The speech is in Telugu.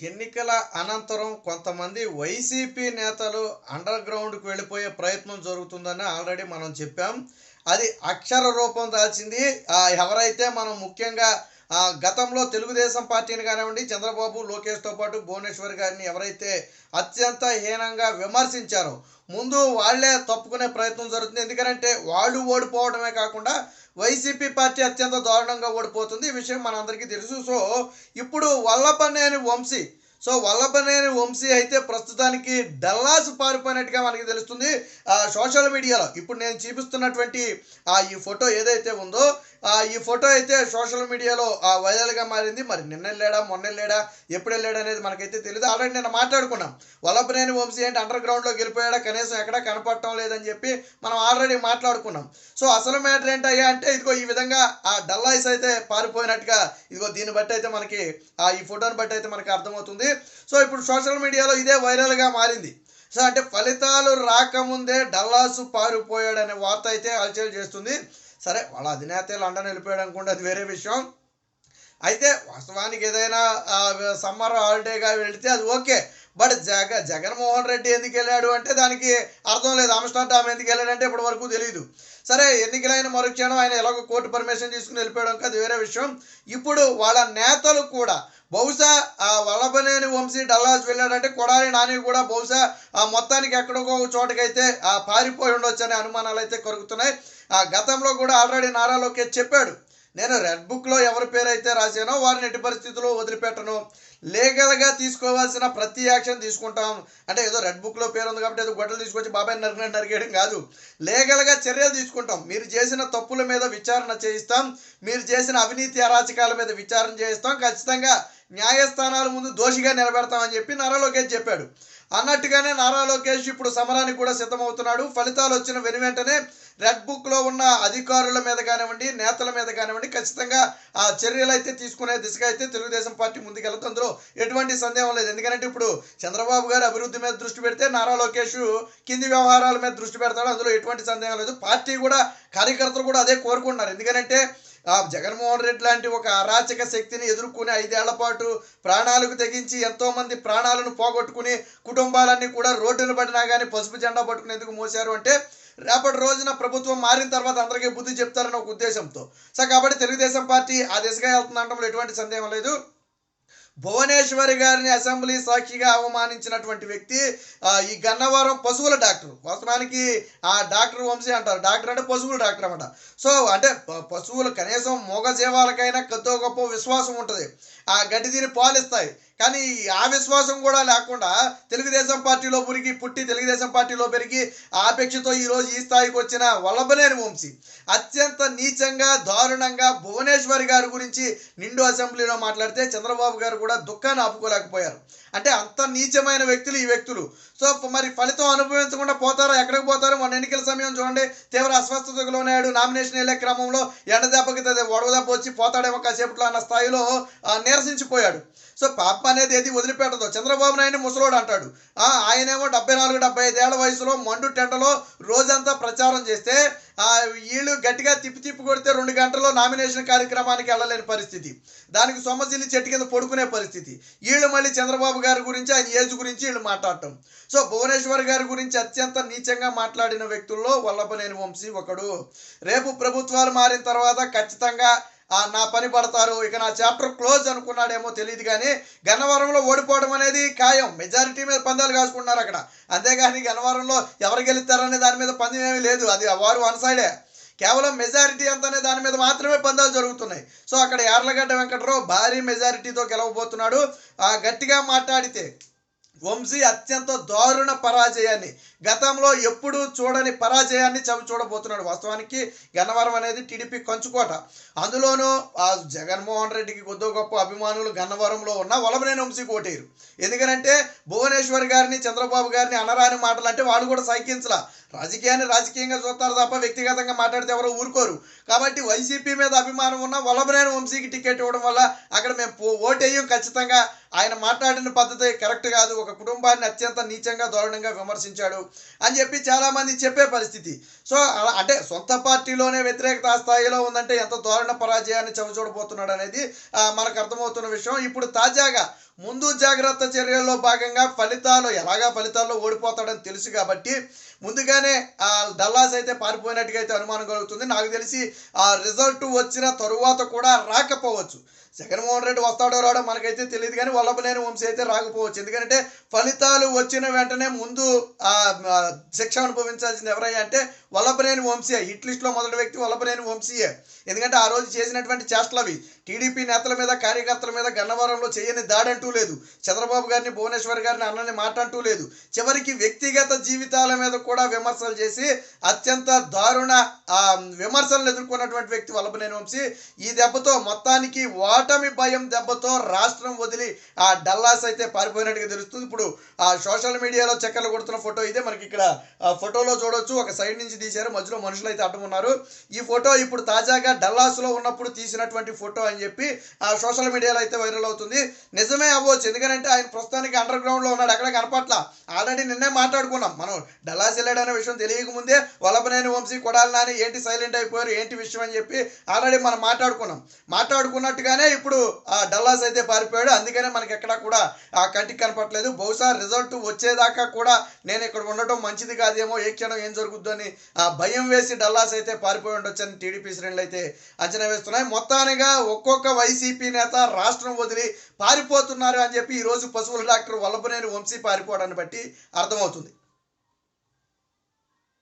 ఎన్నికల అనంతరం కొంతమంది వైసీపీ నేతలు అండర్ గ్రౌండ్కి వెళ్ళిపోయే ప్రయత్నం జరుగుతుందని ఆల్రెడీ మనం చెప్పాం. అది అక్షర రూపం దాల్చింది. ఎవరైతే మనం ముఖ్యంగా గతంలో తెలుగుదేశం పార్టీని కానివ్వండి, చంద్రబాబు లోకేష్తో పాటు భువనేశ్వర్ గారిని ఎవరైతే అత్యంత హీనంగా విమర్శించారో ముందు వాళ్లే తప్పుకునే ప్రయత్నం జరుగుతుంది. ఎందుకంటే వాళ్ళు ఓడిపోవడమే కాకుండా వైసీపీ పార్టీ అత్యంత దారుణంగా ఓడిపోతుంది. ఈ విషయం మనందరికీ తెలుసు. సో ఇప్పుడు వల్లభనేని వంశీ అయితే ప్రస్తుతానికి డల్లాస్ పారిపోయినట్టుగా మనకి తెలుస్తుంది. సోషల్ మీడియాలో ఇప్పుడు నేను చూపిస్తున్నటువంటి ఈ ఫోటో ఏదైతే ఉందో ఈ ఫోటో అయితే సోషల్ మీడియాలో వైరల్గా మారింది. మరి నిన్న వెళ్ళాడా, మొన్న వెళ్ళాడా, ఎప్పుడు వెళ్ళాడా అనేది మనకైతే తెలియదు. ఆల్రెడీ నిన్న మాట్లాడుకున్నాం. వల్లభనేని వంశీ ఏంటి అండర్ గ్రౌండ్లో గెలిపోయాడా, కనీసం ఎక్కడా కనపడటం లేదని చెప్పి మనం ఆల్రెడీ మాట్లాడుకున్నాం. సో అసలు మ్యాటర్ ఏంటయ్యా అంటే ఇదిగో ఈ విధంగా డల్లాయిస్ అయితే పారిపోయినట్టుగా ఇదిగో దీన్ని బట్టి అయితే మనకి ఈ ఫోటోని బట్టి అయితే మనకి అర్థమవుతుంది. సో ఇప్పుడు సోషల్ మీడియాలో ఇదే వైరల్గా మారింది. సో అంటే ఫలితాలు రాకముందే డల్లాస్ పారిపోయాడనే వార్త అయితే హల్చల్ చేస్తుంది. సరే, వాళ్ళ అధినేత లండన్ వెళ్ళిపోయాడు అనుకుంటే అది వేరే విషయం. అయితే వాస్తవానికి ఏదైనా సమ్మర్ హాలిడేగా వెళితే అది ఓకే. బట్ జగన్మోహన్ రెడ్డి ఎందుకు వెళ్ళాడు అంటే దానికి అర్థం లేదు. ఆమ్స్టర్డామ్ ఎందుకు వెళ్ళాడంటే ఇప్పటి వరకు తెలియదు. సరే, ఎన్నికలైన మరుక్షణం ఆయన ఎలాగో కోర్టు పర్మిషన్ తీసుకుని వెళ్ళిపోవడం అది వేరే విషయం. ఇప్పుడు వాళ్ళ నేతలు కూడా బహుశా వల్లభనేని వంశీ డల్లాస్ వెళ్ళాడంటే కొడాలి నాని కూడా బహుశా మొత్తానికి ఎక్కడికో చోటకైతే పారిపోయి ఉండొచ్చు అనే అనుమానాలు అయితే కలుగుతున్నాయి. గతంలో కూడా ఆల్రెడీ నారా లోకేష్ చెప్పాడు, నేను రెడ్ బుక్లో ఎవరి పేరు అయితే రాశానో వారిని ఎట్టి పరిస్థితుల్లో వదిలిపెట్టను, లీగల్గా తీసుకోవాల్సిన ప్రతి యాక్షన్ తీసుకుంటాం. అంటే ఏదో రెడ్ బుక్లో పేరు ఉంది కాబట్టి ఏదో గొడ్డలు తీసుకొచ్చి బాబాయ్ నరికేయడం కాదు, లీగల్గా చర్యలు తీసుకుంటాం. మీరు చేసిన తప్పుల మీద విచారణ చేయిస్తాం, మీరు చేసిన అవినీతి అరాచకాల మీద విచారణ చేయిస్తాం, ఖచ్చితంగా న్యాయస్థానాల ముందు దోషిగా నిలబెడతామని చెప్పి నారా లోకేష్ చెప్పాడు. అన్నట్టుగానే నారా లోకేష్ ఇప్పుడు సమరానికి కూడా సిద్ధమవుతున్నాడు. ఫలితాలు వచ్చిన వెనువెంటనే రెడ్ బుక్లో ఉన్న అధికారుల మీద కానివ్వండి, నేతల మీద కానివ్వండి ఖచ్చితంగా చర్యలు అయితే తీసుకునే దిశగా అయితే తెలుగుదేశం పార్టీ ముందుకెళ్తుంది. అందులో ఎటువంటి సందేహం లేదు. ఎందుకంటే ఇప్పుడు చంద్రబాబు గారు అభివృద్ధి మీద దృష్టి పెడితే నారా లోకేష్ కింది వ్యవహారాల మీద దృష్టి పెడతాడు. అందులో ఎటువంటి సందేహం లేదు. పార్టీ కూడా, కార్యకర్తలు కూడా అదే కోరుకుంటున్నారు. ఎందుకంటే జగన్మోహన్ రెడ్డి లాంటి ఒక అరాచక శక్తిని ఎదుర్కొనే 5 ఏళ్ల పాటు ప్రాణాలకు తెగించి ఎంతోమంది ప్రాణాలను పోగొట్టుకుని కుటుంబాలన్నీ కూడా రోడ్డును పడినా కానీ పసుపు జెండా పట్టుకునేందుకు మోసారు అంటే రేపటి రోజున ప్రభుత్వం మారిన తర్వాత అందరికీ బుద్ధి చెప్తారన్న ఒక ఉద్దేశంతో. సో కాబట్టి తెలుగుదేశం పార్టీ ఆ దిశగా వెళ్తుందంటే ఎటువంటి సందేహం లేదు. భువనేశ్వరి గారిని అసెంబ్లీ సాక్షిగా అవమానించినటువంటి వ్యక్తి ఈ గన్నవరం పశువుల డాక్టర్. వాస్తవానికి డాక్టర్ వంశీ అంటారు. డాక్టర్ అంటే పశువుల డాక్టర్ అన్నమాట. సో అంటే పశువులు కనీసం మూగ జీవాలకైనా కొద్దో గొప్ప విశ్వాసం ఉంటుంది, ఆ గడ్డి తిని పాలిస్తాయి. కానీ ఆ విశ్వాసం కూడా లేకుండా తెలుగుదేశం పార్టీలో పుట్టి తెలుగుదేశం పార్టీలో పెరిగి ఆపేక్షతో ఈరోజు ఈ స్థాయికి వచ్చిన వల్లభనేని వంశీ అత్యంత నీచంగా, దారుణంగా భువనేశ్వరి గారి గురించి నిండు అసెంబ్లీలో మాట్లాడితే చంద్రబాబు గారు కూడా దుఃఖాన్ని ఆపుకోలేకపోయారు. అంటే అంత నీచమైన వ్యక్తులు ఈ వ్యక్తులు. సో మరి ఫలితం అనుభవించకుండా పోతారో, ఎక్కడికి పోతారో? మన ఎన్నికల సమయం చూడండి, తీవ్ర అస్వస్థతకు లోనాడు. నామినేషన్ వెళ్ళే క్రమంలో ఎండదెబ్బకి వడదెబ్బ వచ్చి పోతాడేమో కాసేపట్లో అన్న స్థాయిలో నీరసించిపోయాడు. సో పాప అనేది ఏది వదిలిపెట్టదు. చంద్రబాబు నాయుడు ముసలోడు అంటాడు, ఆయనేమో 74-75 ఏళ్ల వయసులో మండు టెంటలో రోజంతా ప్రచారం చేస్తే వీళ్ళు గట్టిగా తిప్పి కొడితే 2 గంటల్లో నామినేషన్ కార్యక్రమానికి వెళ్ళలేని పరిస్థితి, దానికి సొమ్మసిల్లి చెట్టు కింద పడుకునే పరిస్థితి. వీళ్ళు మళ్ళీ చంద్రబాబు గారి గురించి, ఆయన ఏజ్ గురించి వీళ్ళు మాట్లాడటం. సో భువనేశ్వర్ గారి గురించి అత్యంత నీచంగా మాట్లాడిన వ్యక్తుల్లో వల్లభనేని వంశీ ఒకడు. రేపు ప్రభుత్వాలు మారిన తర్వాత ఖచ్చితంగా నా పని పడతారు, ఇక నా చాప్టర్ క్లోజ్ అనుకున్నాడేమో తెలియదు. కానీ గన్నవరంలో ఓడిపోవడం అనేది ఖాయం. మెజారిటీ మీద పందాలు కాసుకుంటున్నారు అక్కడ. అంతేగాని గన్నవరంలో ఎవరు గెలుస్తారనే దాని మీద పందెం ఏమీ లేదు. అది వారు వన్ సైడే. కేవలం మెజారిటీ అంతనే దాని మీద మాత్రమే పందాలు జరుగుతున్నాయి. సో అక్కడ యార్లగడ్డ వెంకటరావు భారీ మెజారిటీతో గెలవబోతున్నాడు. గట్టిగా మాట్లాడితే వంశీ అత్యంత దారుణ పరాజయాన్ని, గతంలో ఎప్పుడూ చూడని పరాజయాన్ని చవి చూడబోతున్నాడు. వాస్తవానికి గన్నవరం అనేది టీడీపీ కంచుకోట. అందులోనూ జగన్మోహన్ రెడ్డికి కొద్దో గొప్ప అభిమానులు గన్నవరంలో ఉన్న వల్లభనేని వంశీకి ఓటేరు. ఎందుకంటే భువనేశ్వర్ గారిని, చంద్రబాబు గారిని అనరాని మాటలు అంటే వాళ్ళు కూడా సైకించలా. రాజకీయాన్ని రాజకీయంగా చూస్తారు తప్ప వ్యక్తిగతంగా మాట్లాడితే ఎవరో ఊరుకోరు. కాబట్టి వైసీపీ మీద అభిమానం ఉన్న వల్లభనేని వంశీకి టికెట్ ఇవ్వడం వల్ల అక్కడ మేము ఓటేయం. ఖచ్చితంగా ఆయన మాట్లాడిన పద్ధతి కరెక్ట్ కాదు. ఒక ఒక కుటుంబాన్ని అత్యంత నీచంగా దారుణంగా విమర్శించాడు అని చెప్పి చాలామంది చెప్పే పరిస్థితి. సో అలా అంటే సొంత పార్టీలోనే వ్యతిరేకత ఆ స్థాయిలో ఉందంటే ఎంత దారుణ పరాజయాన్ని చవిచూడబోతున్నాడు అనేది మనకు అర్థమవుతున్న విషయం. ఇప్పుడు తాజాగా ముందు జాగ్రత్త చర్యల్లో భాగంగా ఫలితాల్లో ఓడిపోతాడని తెలుసు కాబట్టి ముందుగానే డల్లాస్ అయితే పారిపోయినట్టుగా అయితే అనుమానం కలుగుతుంది. నాకు తెలిసి ఆ రిజల్ట్ వచ్చిన తరువాత కూడా రాకపోవచ్చు. జగన్మోహన్ రెడ్డి వస్తాడో రాడో మనకైతే తెలియదు, కానీ వల్లభనేని వంశీ అయితే రాకపోవచ్చు. ఎందుకంటే ఫలితాలు వచ్చిన వెంటనే ముందు శిక్ష అనుభవించాల్సింది ఎవరయ్యా అంటే వల్లభనేని వంశీయే. హిట్ లిస్ట్లో మొదటి వ్యక్తి వల్లభనేని వంశీయే. ఎందుకంటే ఆ రోజు చేసినటువంటి చేష్టలు అవి. టీడీపీ నేతల మీద కార్యకర్తల మీద గన్నవరంలో చేయని దాడంటూ లేదు. చంద్రబాబు గారిని, భువనేశ్వర్ గారిని అన్నని మాట్లాడుతూ లేదు. చివరికి వ్యక్తిగత జీవితాల మీద కూడా విమర్శలు చేసి అత్యంత దారుణ విమర్శలను ఎదుర్కొన్నటువంటి వ్యక్తి వల్లభనేని వంశీ. ఈ దెబ్బతో మొత్తానికి ఓటమి భయం దెబ్బతో రాష్ట్రం వదిలి డల్లాస్ అయితే పారిపోయినట్టుగా తెలుస్తుంది. ఇప్పుడు సోషల్ మీడియాలో చక్కర్లు కొడుతున్న ఫోటో ఇదే. మనకి ఇక్కడ ఫోటోలో చూడొచ్చు, ఒక సైడ్ నుంచి తీశారు, మధ్యలో మనుషులు అయితే అడ్డం ఉన్నారు. ఈ ఫోటో ఇప్పుడు తాజాగా డల్లాస్లో ఉన్నప్పుడు తీసినటువంటి ఫోటో అని చెప్పి సోషల్ మీడియాలో అయితే వైరల్ అవుతుంది. నిజమే అవ్వచ్చు, ఎందుకంటే ఆయన ప్రస్తుతానికి అండర్ గ్రౌండ్లో ఉన్నాడు, ఎక్కడ కనపట్ల. ఆల్రెడీ నిన్నే మాట్లాడుకున్నాం మనం, డల్లాస్ వెళ్ళాడనే విషయం తెలియకముందే వల్లభనేని వంశీ, కొడాలి నాని ఏంటి సైలెంట్ అయిపోయారు, ఏంటి విషయం అని చెప్పి ఆల్రెడీ మనం మాట్లాడుకున్నట్టుగానే ఇప్పుడు డల్లాస్ అయితే పారిపోయాడు. అందుకనే మనకి ఎక్కడా కూడా కంటికి కనపట్లేదు. బహుశా రిజల్ట్ వచ్చేదాకా కూడా నేను ఇక్కడ ఉండటం మంచిది కాదేమో, ఏ క్షణం ఏం జరుగుద్దు అని భయం వేసి డల్లాస్ అయితే పారిపోయి ఉండొచ్చు అని టీడీపీ శ్రేణులు అయితే అంచనా వేస్తున్నాయి. మొత్తానిగా ఒక్కొక్క వైసీపీ నేత రాష్ట్రం వదిలి పారిపోతున్నారు అని చెప్పి ఈరోజు పశువుల డాక్టర్ వల్లభనేని వంశీ పారిపోవడాన్ని బట్టి అర్థమవుతుంది.